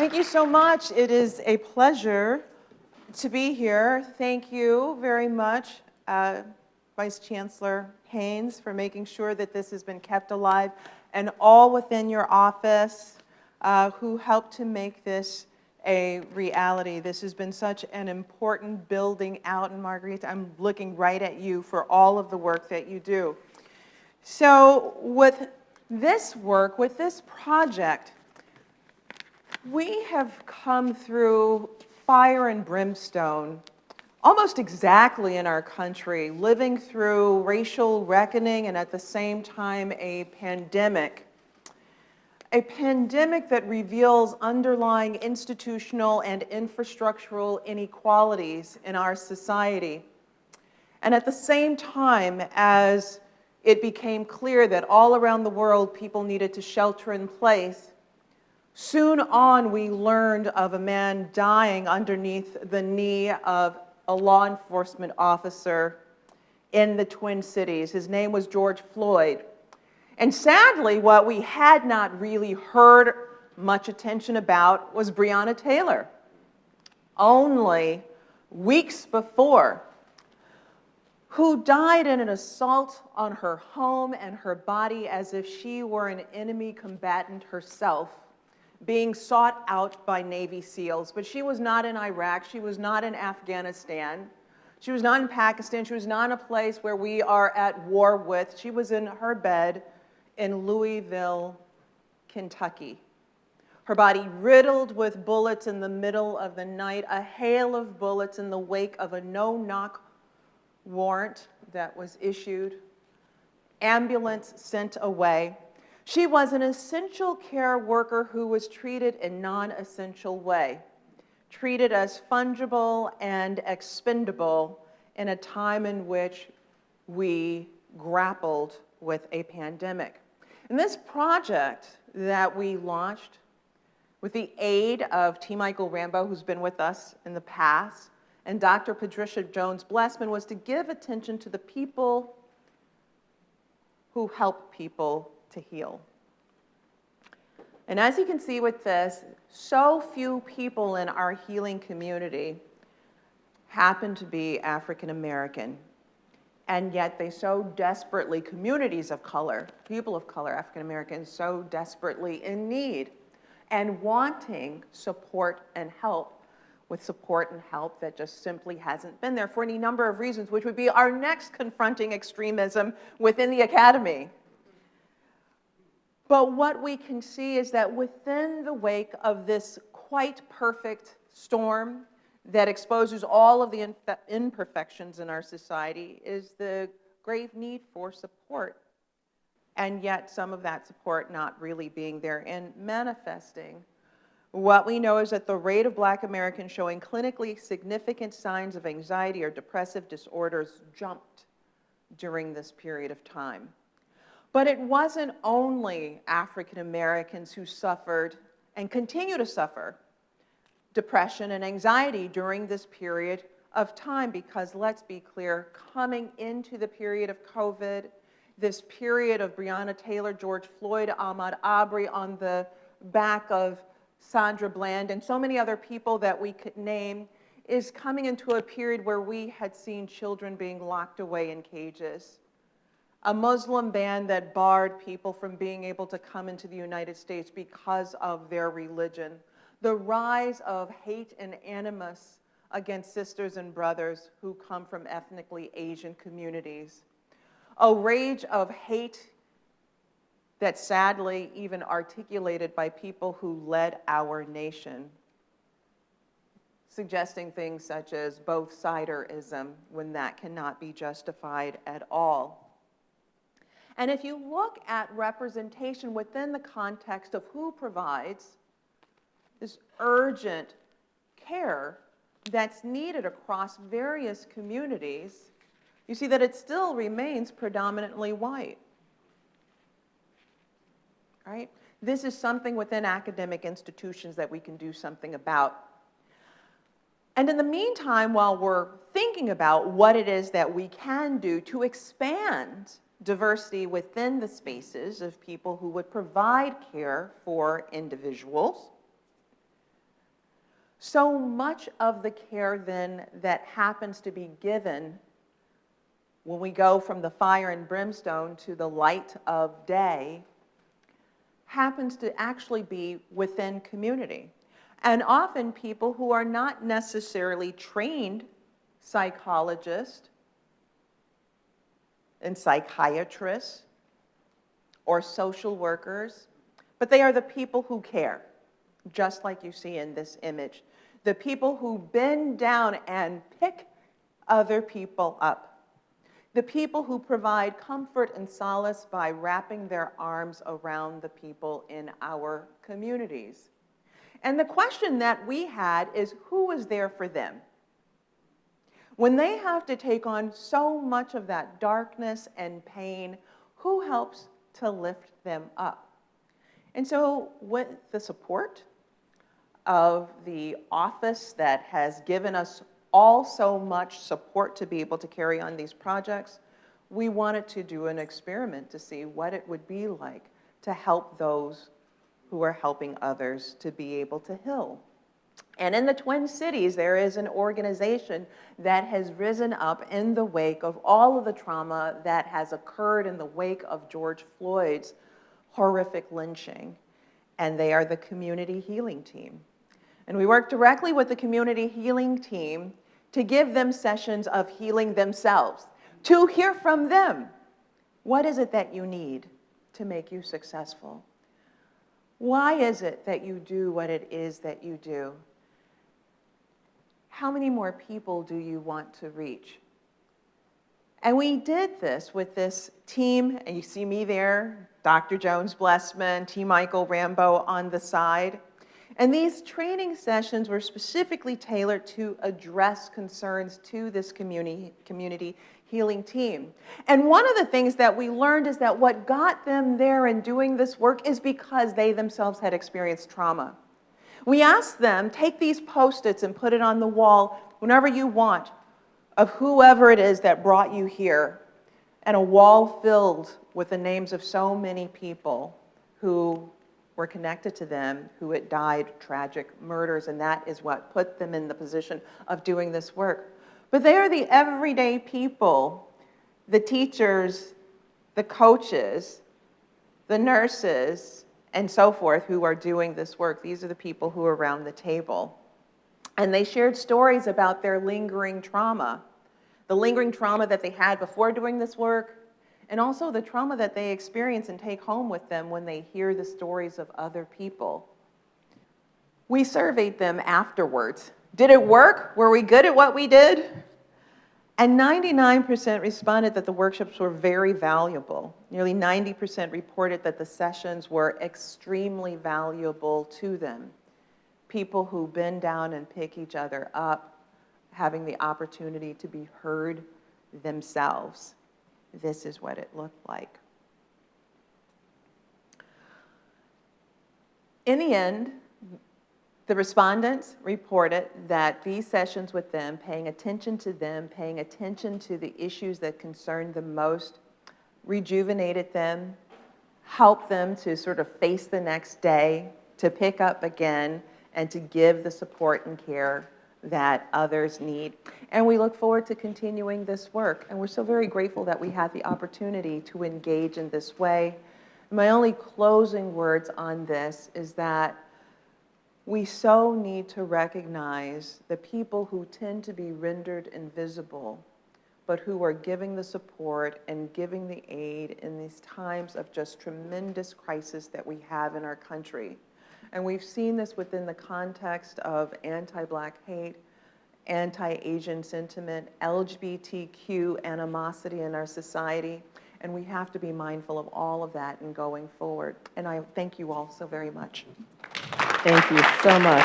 Thank you so much. It is a pleasure to be here. Thank you very much, Vice Chancellor Haynes, for making sure that this has been kept alive, and all within your office who helped to make this a reality. This has been such an important building out, and Marguerite, I'm looking right at you for all of the work that you do. So with this work, with this project, we have come through fire and brimstone almost exactly in our country, living through racial reckoning and at the same time a pandemic. A pandemic that reveals underlying institutional and infrastructural inequalities in our society. And at the same time as it became clear that all around the world people needed to shelter in place, soon on we learned of a man dying underneath the knee of a law enforcement officer in the Twin Cities. His name was George Floyd. And sadly, what we had not really heard much attention about was Breonna Taylor. Only weeks before, who died in an assault on her home and her body as if she were an enemy combatant herself, being sought out by Navy SEALs. But she was not in Iraq, she was not in Afghanistan, she was not in Pakistan, she was not in a place where we are at war with. She was in her bed in Louisville, Kentucky. Her body riddled with bullets in the middle of the night, a hail of bullets in the wake of a no-knock warrant that was issued, ambulance sent away. She was an essential care worker who was treated in non-essential way, treated as fungible and expendable in a time in which we grappled with a pandemic. And this project that we launched with the aid of T. Michael Rambo, who's been with us in the past, and Dr. Patricia Jones-Blessman, was to give attention to the people who help people to heal. And as you can see with this, so few people in our healing community happen to be African American. And yet they so desperately, communities of color, people of color, African Americans, so desperately in need and wanting support and help, with support and help that just simply hasn't been there for any number of reasons, which would be our next Confronting Extremism within the Academy. But what we can see is that within the wake of this quite perfect storm that exposes all of the imperfections in our society is the grave need for support, and yet some of that support not really being there and manifesting. What we know is that the rate of Black Americans showing clinically significant signs of anxiety or depressive disorders jumped during this period of time. But it wasn't only African Americans who suffered and continue to suffer depression and anxiety during this period of time, because let's be clear, coming into the period of COVID, this period of Breonna Taylor, George Floyd, Ahmaud Arbery on the back of Sandra Bland, and so many other people that we could name, is coming into a period where we had seen children being locked away in cages. A Muslim ban that barred people from being able to come into the United States because of their religion. The rise of hate and animus against sisters and brothers who come from ethnically Asian communities. A rage of hate that's sadly even articulated by people who led our nation, suggesting things such as both-siderism when that cannot be justified at all. And if you look at representation within the context of who provides this urgent care that's needed across various communities, you see that it still remains predominantly white. Right? This is something within academic institutions that we can do something about. And in the meantime, while we're thinking about what it is that we can do to expand diversity within the spaces of people who would provide care for individuals, So much of the care then that happens to be given when we go from the fire and brimstone to the light of day happens to actually be within community. And often people who are not necessarily trained psychologists and psychiatrists or social workers, but they are the people who care, just like you see in this image. The people who bend down and pick other people up. The people who provide comfort and solace by wrapping their arms around the people in our communities. And the question that we had is, who is there for them? When they have to take on so much of that darkness and pain, who helps to lift them up? And so with the support of the office that has given us all so much support to be able to carry on these projects, we wanted to do an experiment to see what it would be like to help those who are helping others to be able to heal. And in the Twin Cities, there is an organization that has risen up in the wake of all of the trauma that has occurred in the wake of George Floyd's horrific lynching, and they are the Community Healing Team. And we work directly with the Community Healing Team to give them sessions of healing themselves, to hear from them. What is it that you need to make you successful? Why is it that you do what it is that you do? How many more people do you want to reach? And we did this with this team, and you see me there, Dr. Jones Blessman, T. Michael Rambo on the side. And these training sessions were specifically tailored to address concerns to this community healing team. And one of the things that we learned is that what got them there and doing this work is because they themselves had experienced trauma. We asked them, take these Post-its and put it on the wall whenever you want of whoever it is that brought you here, and a wall filled with the names of so many people who were connected to them, who had died tragic murders, and that is what put them in the position of doing this work. But they are the everyday people, the teachers, the coaches, the nurses, and so forth who are doing this work. These are the people who are around the table. And they shared stories about their lingering trauma, the lingering trauma that they had before doing this work, and also the trauma that they experience and take home with them when they hear the stories of other people. We surveyed them afterwards. Did it work? Were we good at what we did? And 99% responded that the workshops were very valuable. Nearly 90% reported that the sessions were extremely valuable to them. People who bend down and pick each other up, having the opportunity to be heard themselves. This is what it looked like. In the end, the respondents reported that these sessions with them, paying attention to them, paying attention to the issues that concerned them most, rejuvenated them, helped them to sort of face the next day, to pick up again, and to give the support and care that others need. And we look forward to continuing this work. And we're so very grateful that we had the opportunity to engage in this way. My only closing words on this is that we so need to recognize the people who tend to be rendered invisible, but who are giving the support and giving the aid in these times of just tremendous crisis that we have in our country. And we've seen this within the context of anti-Black hate, anti-Asian sentiment, LGBTQ animosity in our society, and we have to be mindful of all of that in going forward. And I thank you all so very much. Thank you so much.